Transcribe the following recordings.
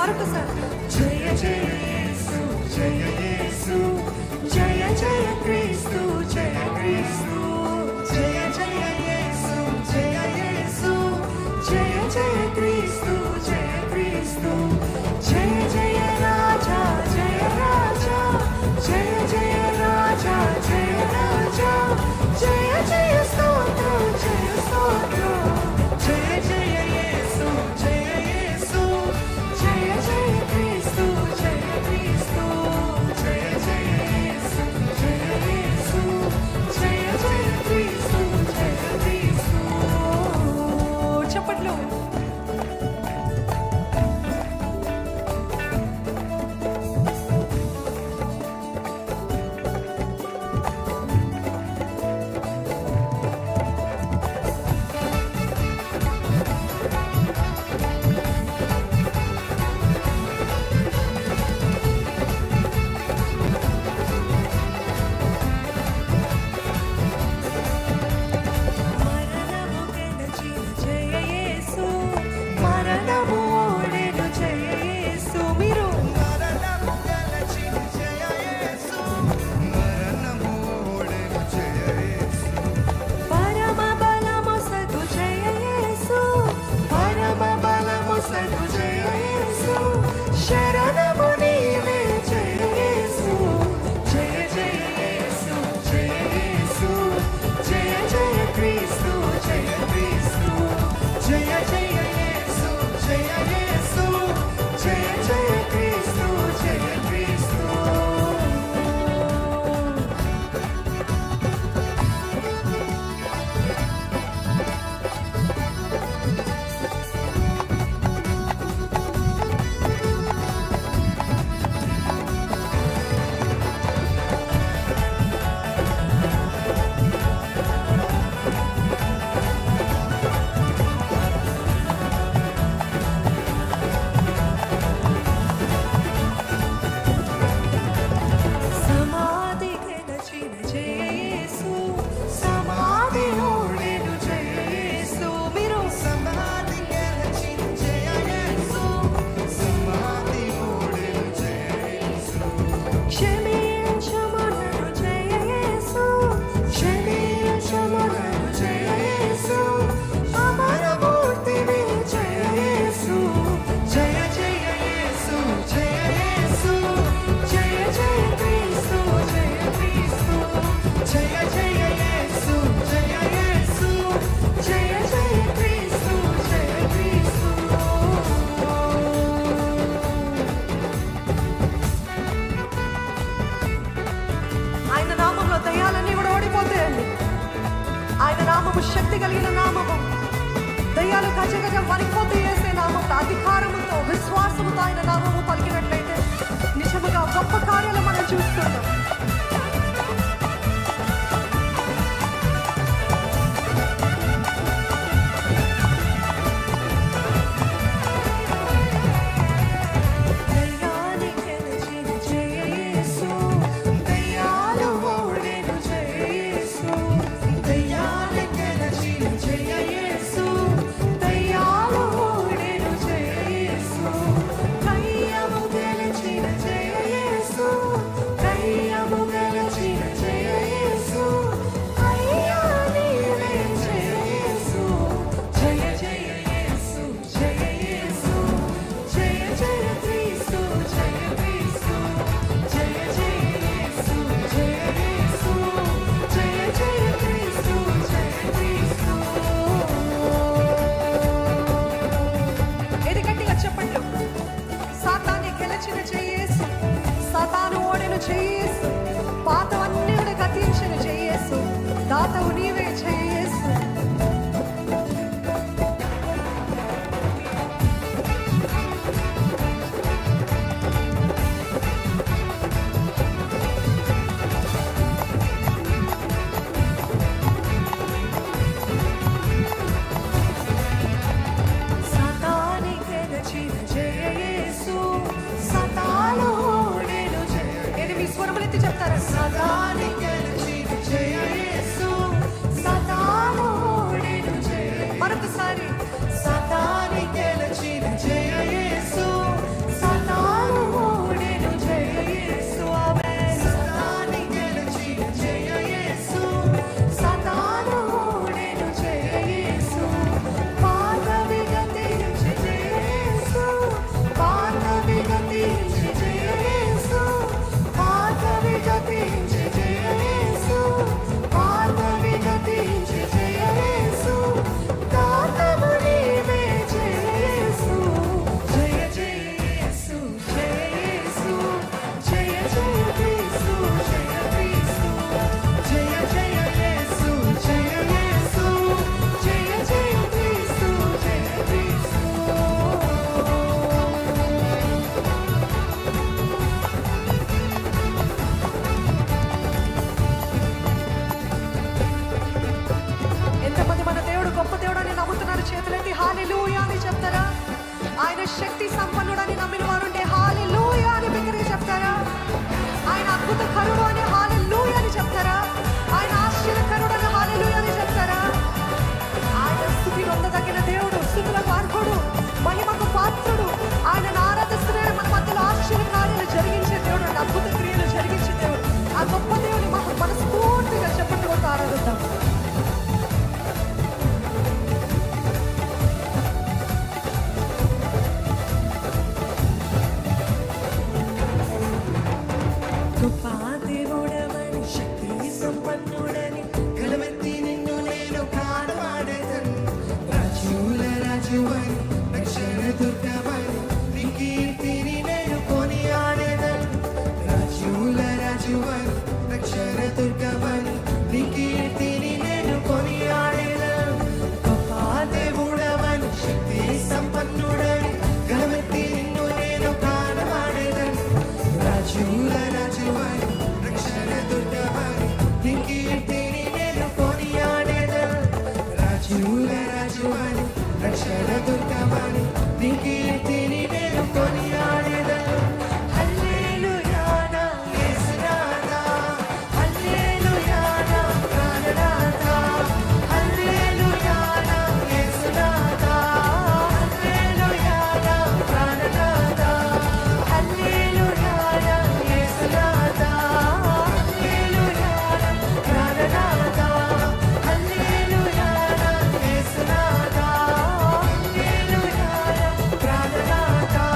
మరొకసారి జయ జయ యేసు జయ యేసు జయ జయ క్రీస్తు జయ క్రీస్తు జయ జయ యేసు జయ యేసు జయ జయ క్రీస్తు జయ క్రీస్తు జయ జయ రాజా జయ రాజా జయ జయ రాజా జయ రాజా జయ జయ స్తోత్రం జయ స్తోత్రం జయ జయ యేసు జయ యేసు జయ జయ క్రీస్తు జయ క్రీస్తు జయ జయ యేసు జయ యేసు జయ జయ క్రీస్తు జయ క్రీస్తు. చప్పట్లు. శక్తి కలిగిన నామము, దయ్యాలు గజగజ వణికిపోతూ వేసే నామము, అధికారముతో విశ్వాసముతో ఆయన నామము పలికినట్లయితే నిజముగా గొప్ప కార్యాలు మనం చూస్తున్నాం. పాతవన్నీ గతించిన చేయసు దాతవు నీవే చేయసు. మరొకసారి సతాని గెలిచిన జయ యేసు నీ కీర్తిని నేను కొనియాడేదను. హల్లెలూయా నా యేసునాథా, హల్లెలూయా నా ప్రాణనాథా, హల్లెలూయా నా యేసునాథా, హల్లెలూయా నా ప్రాణనాథా, హల్లెలూయా నా యేసునాథా, హల్లెలూయా నా ప్రాణనాథా, హల్లెలూయా నా యేసునాథా, హల్లెలూయా నా ప్రాణనాథా.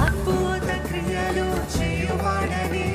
అద్భుత క్రియలు చేయువాడని,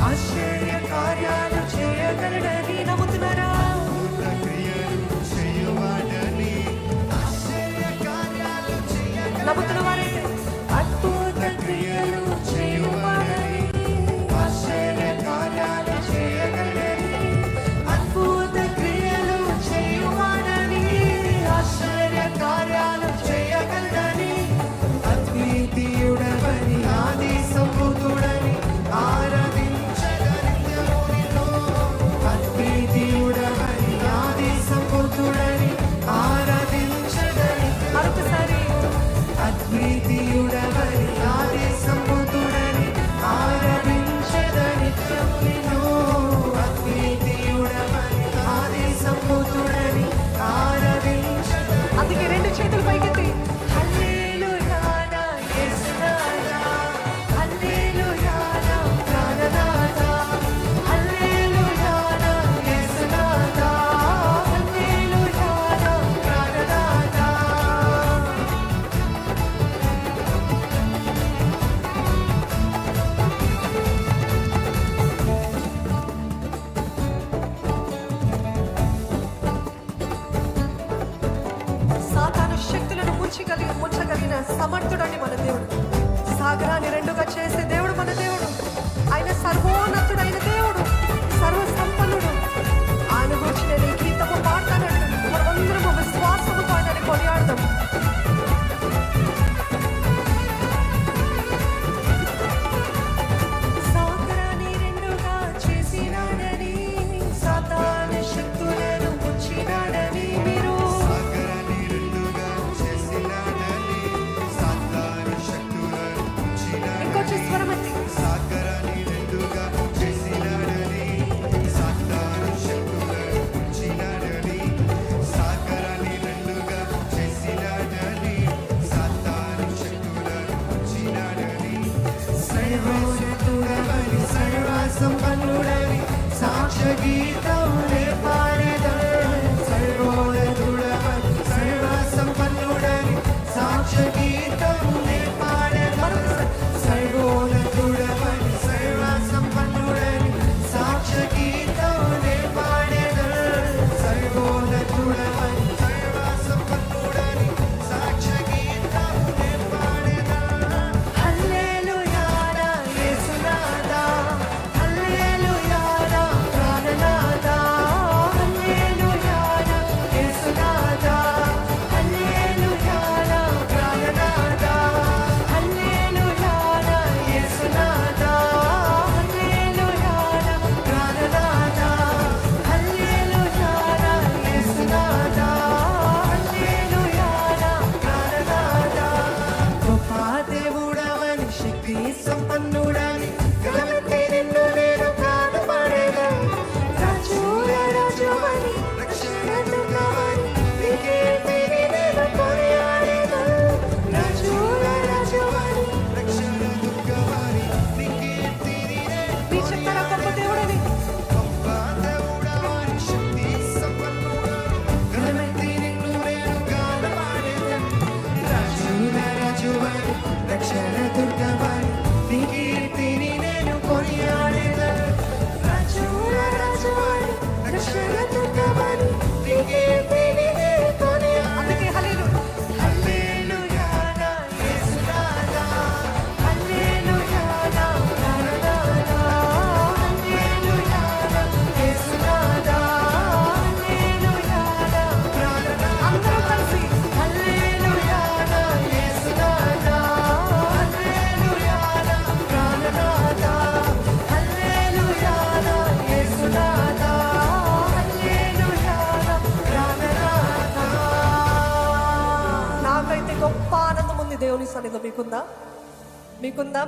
ఆశ్చర్య కార్యాలు చేయగలడని నమ్ముతున్నారా? నమ్ముతున్న వారైతే అద్భుత క్రియలు చేయువాడని, ఆశ్చర్య కార్యాలు చేయగలడని, అద్భుత క్రియలు చేయువాడని, ఆశ్చర్య కార్యాలు చేయగలడని, అద్వితీయుడవని ఆది సంభూతుడని ఆరాధించగలిగాను నిన్ను. అద్వితీయుడవని ఆది సంభూతుడని ఆరాధించగలిగాను. మరొకసారి అద్వితీయుడవని ఆది సంభూతుడని ఆరాధించగలిగాను నిన్ను. అద్వితీయుడవని ఆది సంభూతుడని ఆరాధించగలిగాను. అందుకే రెండు చేతులు పైకెత్తి హల్లెలూయా నా యేసునాథా, హల్లెలూయా నా ప్రాణనాథా, హల్లెలూయా నా యేసునాథా, హల్లెలూయా నా ప్రాణనాథా. సాతాను శక్తులను ముంచగలిగిన సమర్థుడని మన దేవుడు. సాగరాన్ని రెండుగా చేసే దేవుడు మన దేవుడు. ఆయన సర్వోన్నతుడైన దేవుడు, సర్వ సంపన్నుడు. ఆయన గురించి నేను ఈ గీతము పాడతానంటే మనమందరము విశ్వాసముతో ఆయనని కొనియాడదాం. సాగరాన్ని రెండుగా చేసినాడని, సాతాను శక్తులను ముంచినాడని మీరు ఇంకొంచెం స్వరం ఎత్తి. సర్వోన్నతుడవని సర్వసంపన్నుడని సాక్ష్య గీతములే పాడెదను. సర్వోన్నతుడవని సర్వసంపన్నుడని సాక్ష్య గీతములే పాడెదను. సర్వోన్నతుడవని సర్వసంపన్నుడని సాక్ష్య గీతములే పాడెదను. సర్వోన్నతుడవని సర్వసంపన్నుడని సాక్ష్య గీతములే పాడెదను. హల్లెలూయా నా యేసునాథా, హల్లెలూయా నా ప్రాణనాథా, హల్లెలూయా నా యేసునాథా, హల్లెలూయా నా ప్రాణనాథా, హల్లెలూయా నా యేసునాథా, హల్లెలూయా నా ప్రాణనాథా, హల్లెలూయా నా యేసునాథా, హల్లెలూయా నా ప్రాణనాథా. గొప్ప దేవుడవని శక్తి సంపన్నుడని గలతి నిన్ను నేను ప్రాణపడేదను. రాజుల రాజువని రక్షణదుర్గమని నీ కీర్తిని నేను కొనియాడేదను. రాజుల రాజువని రక్షణదుర్గమని నీ కీర్తిని నేను మీరు చెప్తారా గొప్ప దేవుడని? గొప్ప దేవుడవని శక్తి సంపన్నుడని గలతి నిన్ను నేను గానపాడేదను. రాజుల రాజువని రక్షణ దుర్గమని నీ కీర్తిని నేను కొనియాడేదను. రాజుల రాజువని రక్షణ దుర్గమని సన్నిధిలో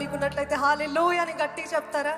మీకున్నట్లయితే హల్లెలూయా అని గట్టిగా చెప్తారా?